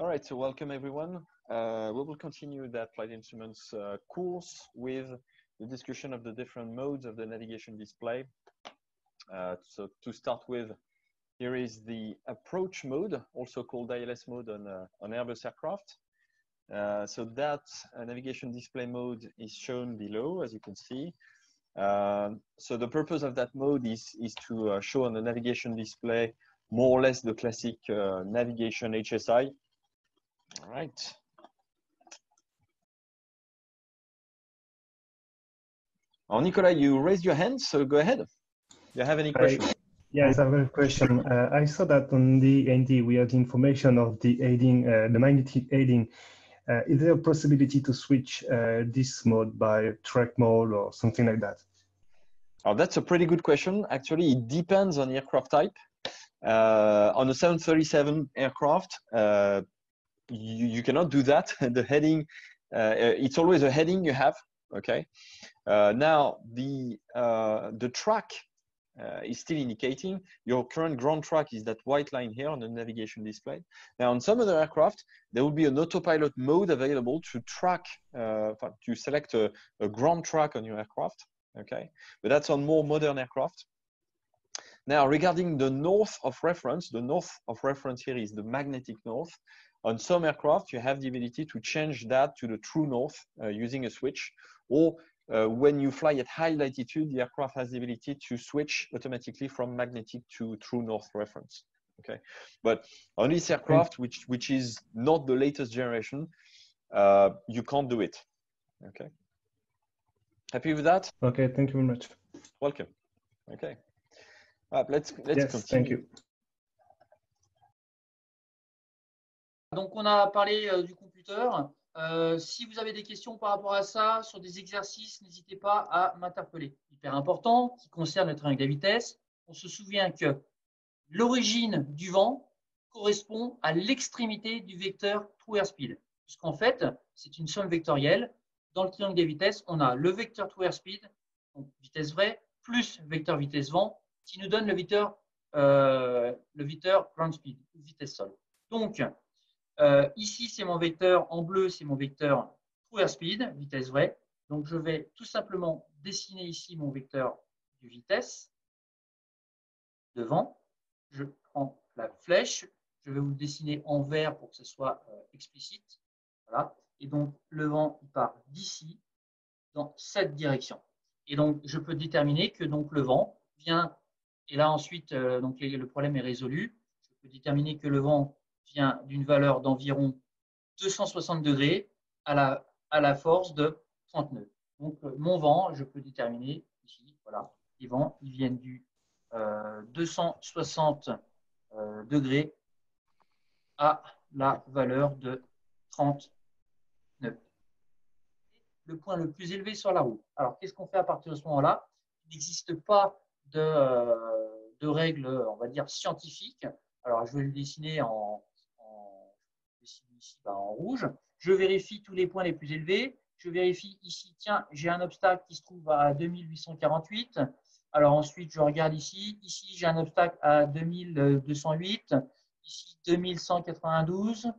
All right, so welcome everyone. We will continue that flight instruments course with the discussion of the different modes of the navigation display. So to start with, here is the approach mode, also called ILS mode on Airbus aircraft. So that navigation display mode is shown below, as you can see. So the purpose of that mode is to show on the navigation display more or less the classic navigation HSI. All right. Oh, Nicolas, you raised your hand, so go ahead. Do you have any questions? Yes, I have a question. I saw that on the ND we have information of the aiding, the magnetic aiding. Is there a possibility to switch this mode by track mode or something like that? Oh, that's a pretty good question. Actually, it depends on the aircraft type. On a 737 aircraft, you cannot do that. The heading, it's always a heading you have. Okay. Now the track is still indicating your current ground track is that white line here on the navigation display. Now on some other aircraft, there will be an autopilot mode available to track, to select a ground track on your aircraft. Okay, but that's on more modern aircraft. Now regarding the north of reference, the north of reference here is the magnetic north. On some aircraft, you have the ability to change that to the true north using a switch, or when you fly at high latitude, the aircraft has the ability to switch automatically from magnetic to true north reference. Okay, but on this aircraft, which is not the latest generation, you can't do it. Okay, happy with that? Okay, thank you very much. Welcome. Okay, let's yes, continue. Thank you. Donc, on a parlé du computer. Si vous avez des questions par rapport à ça, sur des exercices, n'hésitez pas à m'interpeller. Hyper important, qui concerne le triangle de vitesse. On se souvient que l'origine du vent correspond à l'extrémité du vecteur true airspeed. Puisqu'en fait, c'est une somme vectorielle. Dans le triangle des vitesses, on a le vecteur true airspeed, donc vitesse vraie, plus vecteur vitesse vent, qui nous donne le vecteur ground speed, vitesse sol. Donc, ici, c'est mon vecteur en bleu, c'est mon vecteur true airspeed, vitesse vraie. Donc, je vais tout simplement dessiner ici mon vecteur de vitesse de vent. Je prends la flèche, je vais vous le dessiner en vert pour que ce soit explicite. Voilà. Et donc, le vent il part d'ici dans cette direction. Et donc, je peux déterminer que donc, le vent vient, et là ensuite, donc, le problème est résolu. Je peux déterminer que le vent vient d'une valeur d'environ 260 degrés à la force de 30 nœuds. Donc, mon vent, je peux déterminer ici, voilà, les vents, ils viennent du 260 degrés à la valeur de 30 nœuds. Le point le plus élevé sur la route. Alors, qu'est-ce qu'on fait à partir de ce moment-là? Il n'existe pas de règles, on va dire, scientifiques. Alors, je vais le dessiner ici, en rouge. Je vérifie tous les points les plus élevés. Je vérifie ici, tiens, j'ai un obstacle qui se trouve à 2848. Alors ensuite, je regarde ici. Ici, j'ai un obstacle à 2208. Ici, 2192.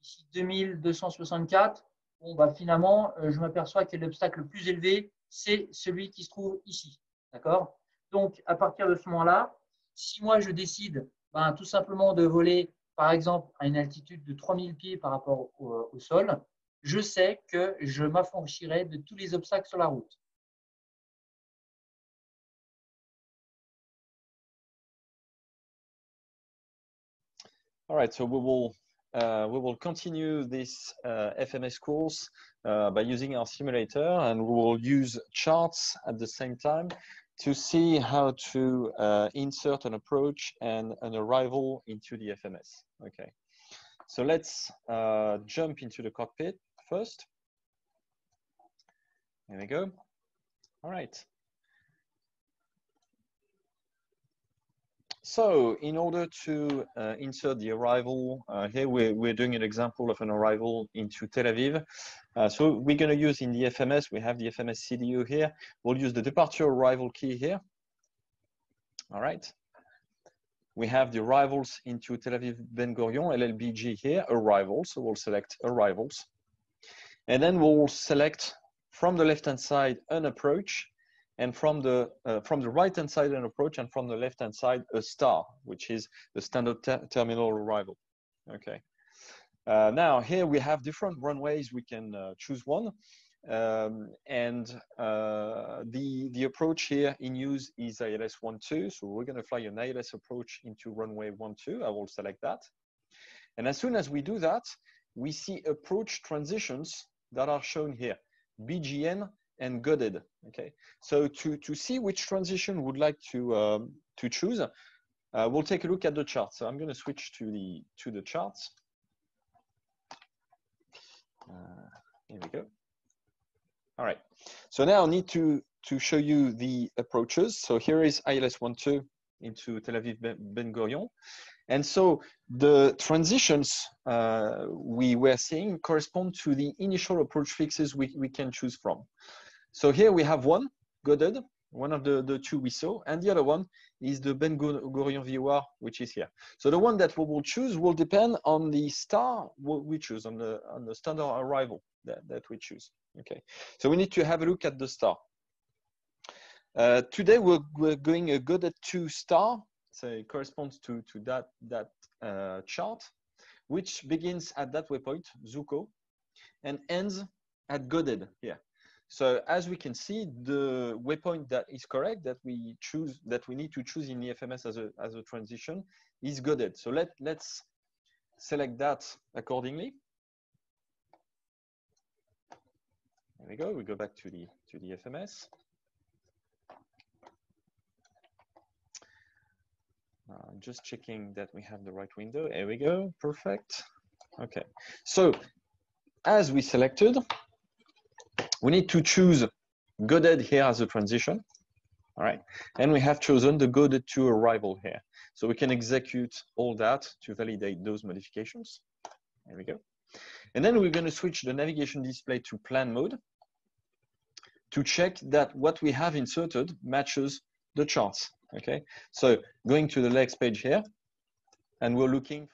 Ici, 2264. Bon, bah, finalement, je m'aperçois que l'obstacle le plus élevé, c'est celui qui se trouve ici. D'accord? Donc, à partir de ce moment-là, si moi, je décide tout simplement de voler, par exemple, à une altitude de 3000 pieds par rapport au sol, je sais que je m'affranchirai de tous les obstacles sur la route. All right, so we will continue this FMS course by using our simulator, and we will use charts at the same time to see how to insert an approach and an arrival into the FMS. Okay, so let's jump into the cockpit first. There we go. All right. So in order to insert the arrival, here we're doing an example of an arrival into Tel Aviv. So we're going to use in the FMS, we have the FMS CDU here. We'll use the departure arrival key here. All right. we have the arrivals into Tel Aviv Ben Gurion, LLBG here, arrivals. So we'll select arrivals. And then we'll select from the left-hand side an approach, and from the right-hand side an approach, and from the left-hand side a star, which is the standard terminal arrival. Okay. Now here we have different runways. We can choose one. The approach here in use is ILS 12. So we're going to fly an ILS approach into runway 12. I will select that. And as soon as we do that, we see approach transitions that are shown here, BGN and Goded. Okay. So to see which transition we would like to choose, we'll take a look at the chart. So I'm going to switch to the charts. Here we go. All right, so now I need to show you the approaches. So here is ILS 12 into Tel Aviv Ben Gurion. And so the transitions we were seeing correspond to the initial approach fixes we can choose from. So here we have one, Goded, one of the two we saw, and the other one is the Ben Gurion VOR, which is here. So the one that we will choose will depend on the star we choose, on the standard arrival that we choose. Okay, so we need to have a look at the star. Today we're going a Goded 2 star, so it corresponds to that chart, which begins at that waypoint, Zuko, and ends at Goded here. So as we can see, the waypoint that is correct, that we need to choose in the FMS as a transition, is Goded. So let's select that accordingly. There we go. We go back to the FMS. Just checking that we have the right window. There we go. Perfect. Okay. So as we selected, we need to choose Goded here as a transition. All right. And we have chosen the Goded 2 arrival here. So we can execute all that to validate those modifications. There we go. And then we're going to switch the navigation display to plan mode to check that what we have inserted matches the charts. Okay, so going to the next page here, and we're looking